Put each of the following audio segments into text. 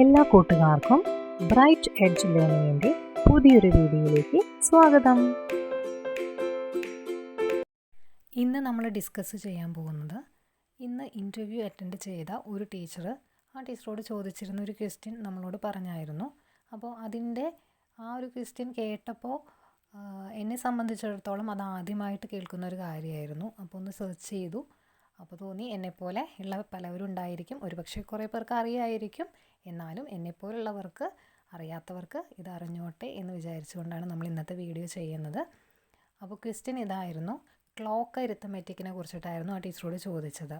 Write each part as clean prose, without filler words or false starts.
എല്ലാ കൂട്ടുകാർക്കും bright edge ലേണിംഗിൻ്റെ പുതിയൊരു വീഡിയോയിലേക്ക് സ്വാഗതം. ഇന്ന് നമ്മൾ ഡിസ്കസ് ചെയ്യാൻ പോകുന്നത് ഇന്ന് ഇൻ്റർവ്യൂ അറ്റൻഡ് ചെയ്ത ഒരു ടീച്ചർ ആ ടീച്ചറോട് ചോദിച്ചിരുന്ന ഒരു ക്വസ്റ്റ്യൻ നമ്മളോട് പറഞ്ഞായിരുന്നു. അപ്പോൾ അതിൻ്റെ ആ ഒരു ക്വസ്റ്റ്യൻ കേട്ടപ്പോൾ എന്നെ സംബന്ധിച്ചിടത്തോളം അത് ആദ്യമായിട്ട് കേൾക്കുന്ന ഒരു കാര്യമായിരുന്നു. അപ്പോൾ ഒന്ന് സെർച്ച് ചെയ്തു. അപ്പോൾ തോന്നി എന്നെപ്പോലെ ഉള്ള പലവരും ഉണ്ടായിരിക്കും, ഒരുപക്ഷെ കുറേ പേർക്ക് അറിയായിരിക്കും, എന്നാലും എന്നെപ്പോലുള്ളവർക്ക് അറിയാത്തവർക്ക് ഇത് അറിഞ്ഞോട്ടെ എന്ന് വിചാരിച്ചുകൊണ്ടാണ് നമ്മൾ ഇന്നത്തെ വീഡിയോ ചെയ്യുന്നത്. അപ്പോൾ ക്വസ്റ്റ്യൻ ഇതായിരുന്നു, ക്ലോക്ക് അരിത്തമെറ്റിക്കിനെ കുറിച്ചിട്ടായിരുന്നു ആ ടീച്ചറോട് ചോദിച്ചത്.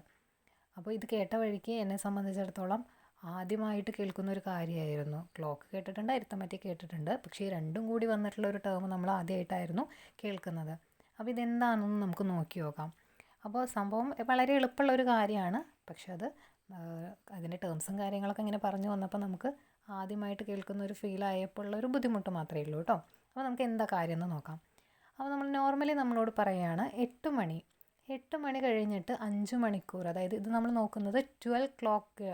അപ്പോൾ ഇത് കേട്ട വഴിക്ക് എന്നെ സംബന്ധിച്ചിടത്തോളം ആദ്യമായിട്ട് കേൾക്കുന്ന ഒരു കാര്യമായിരുന്നു. ക്ലോക്ക് കേട്ടിട്ടുണ്ട്, അരിത്തമെറ്റിക് കേട്ടിട്ടുണ്ട്, പക്ഷേ ഈ രണ്ടും കൂടി വന്നിട്ടുള്ള ഒരു ടേം നമ്മൾ ആദ്യമായിട്ടായിരുന്നു കേൾക്കുന്നത്. അപ്പോൾ ഇതെന്താണെന്ന് നമുക്ക് നോക്കി നോക്കാം. അപ്പോൾ സംഭവം വളരെ എളുപ്പമുള്ള ഒരു കാര്യമാണ്, പക്ഷെ അതിൻ്റെ ടേംസും കാര്യങ്ങളൊക്കെ ഇങ്ങനെ പറഞ്ഞു വന്നപ്പോൾ നമുക്ക് ആദ്യമായിട്ട് കേൾക്കുന്ന ഒരു ഫീലായപ്പോൾ ഒരു ബുദ്ധിമുട്ട് മാത്രമേ ഉള്ളൂ കേട്ടോ. അപ്പോൾ നമുക്ക് എന്താ കാര്യം എന്ന് നോക്കാം. അപ്പോൾ നമ്മൾ നോർമലി നമ്മളോട് പറയുകയാണ് 8 മണി കഴിഞ്ഞിട്ട് 5 മണിക്കൂർ, അതായത് ഇത് നമ്മൾ നോക്കുന്നത് 12 ക്ലോക്ക്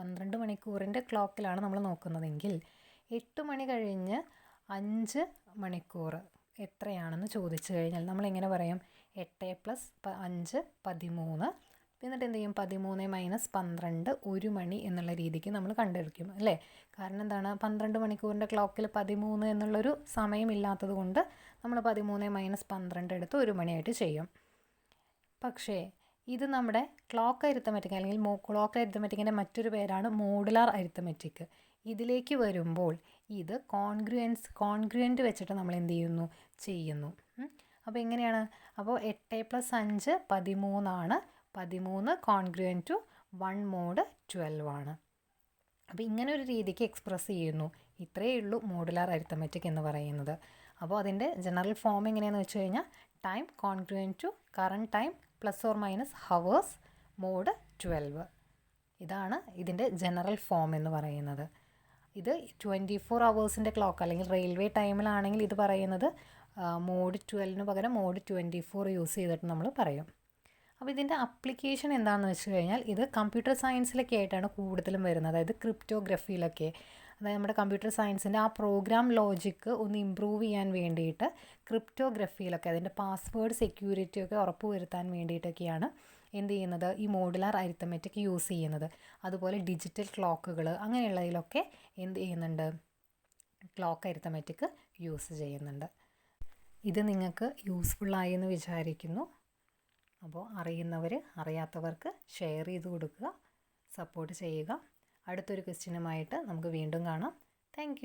12 മണിക്കൂറിൻ്റെ ക്ലോക്കിലാണ് നമ്മൾ നോക്കുന്നതെങ്കിൽ 8 മണി കഴിഞ്ഞ് 5 മണിക്കൂർ എത്രയാണെന്ന് ചോദിച്ചു കഴിഞ്ഞാൽ നമ്മളെങ്ങനെ പറയും? 8 + 5 13, എന്നിട്ട് എന്ത് ചെയ്യും? 13 - 12 1 മണി എന്നുള്ള രീതിക്ക് നമ്മൾ കണ്ടുപിടിക്കും അല്ലേ? കാരണം എന്താണ്? 12 മണിക്കൂറിൻ്റെ ക്ലോക്കിൽ 13 എന്നുള്ളൊരു സമയമില്ലാത്തത് കൊണ്ട് നമ്മൾ 13 - 12 എടുത്ത് 1 മണിയായിട്ട് ചെയ്യും. പക്ഷേ ഇത് നമ്മുടെ ക്ലോക്ക് അരിത്തമെറ്റിക് അല്ലെങ്കിൽ ക്ലോക്ക് അരിത്തമെറ്റിക്കിൻ്റെ മറ്റൊരു പേരാണ് മോഡുലാർ അരിത്തമെറ്റിക്. ഇതിലേക്ക് വരുമ്പോൾ ഇത് കോൺഗ്രുവൻ്റ് വെച്ചിട്ട് നമ്മൾ എന്ത് ചെയ്യുന്നു. അപ്പോൾ എങ്ങനെയാണ്? അപ്പോൾ 8 + 5 13 13 കോൺഗ്രുവൻ്റ് ടു 1 mod 12 ആണ്. അപ്പോൾ ഇങ്ങനെ ഒരു രീതിക്ക് എക്സ്പ്രസ് ചെയ്യുന്നു. ഇത്രയേ ഉള്ളൂ മോഡുലാർ അരിത്തമെറ്റിക് എന്ന് പറയുന്നത്. അപ്പോൾ അതിൻ്റെ ജനറൽ ഫോം എങ്ങനെയാണെന്ന് വെച്ച് കഴിഞ്ഞാൽ time congruent to current time ± hours mod 12. ഇതാണ് ഇതിൻ്റെ ജനറൽ ഫോം എന്ന് പറയുന്നത്. ഇത് 24 ഹവേഴ്സിൻ്റെ ക്ലോക്ക് അല്ലെങ്കിൽ റെയിൽവേ ടൈമിലാണെങ്കിൽ ഇത് പറയുന്നത് mod 12 പകരം mod 24 യൂസ് ചെയ്തിട്ട് നമ്മൾ പറയും. അപ്പോൾ ഇതിൻ്റെ അപ്ലിക്കേഷൻ എന്താണെന്ന് വെച്ച് കഴിഞ്ഞാൽ ഇത് കമ്പ്യൂട്ടർ സയൻസിലൊക്കെ ആയിട്ടാണ് കൂടുതലും വരുന്നത്. അതായത് ക്രിപ്റ്റോഗ്രഫിയിലൊക്കെ, അതായത് നമ്മുടെ കമ്പ്യൂട്ടർ സയൻസിൻ്റെ ആ പ്രോഗ്രാം ലോജിക്ക് ഒന്ന് ഇമ്പ്രൂവ് ചെയ്യാൻ വേണ്ടിയിട്ട് ക്രിപ്റ്റോഗ്രഫിയിലൊക്കെ അതിൻ്റെ പാസ്വേഡ് സെക്യൂരിറ്റി ഒക്കെ ഉറപ്പുവരുത്താൻ വേണ്ടിയിട്ടൊക്കെയാണ് എന്ത് ചെയ്യുന്നത്? ഈ മോഡുലാർ അരിത്തമെറ്റിക് യൂസ് ചെയ്യുന്നത്. അതുപോലെ ഡിജിറ്റൽ ക്ലോക്കുകൾ അങ്ങനെയുള്ളതിലൊക്കെ എന്ത് ചെയ്യുന്നുണ്ട്? ക്ലോക്ക് അരിത്തമെറ്റിക് യൂസ് ചെയ്യുന്നുണ്ട്. ഇത് നിങ്ങൾക്ക് യൂസ്ഫുള്ളായി എന്ന് വിചാരിക്കുന്നു. അപ്പോൾ അറിയുന്നവർ അറിയാത്തവർക്ക് ഷെയർ ചെയ്ത് കൊടുക്കുക, സപ്പോർട്ട് ചെയ്യുക. അടുത്തൊരു ക്വസ്റ്റ്യനുമായിട്ട് നമുക്ക് വീണ്ടും കാണാം. താങ്ക്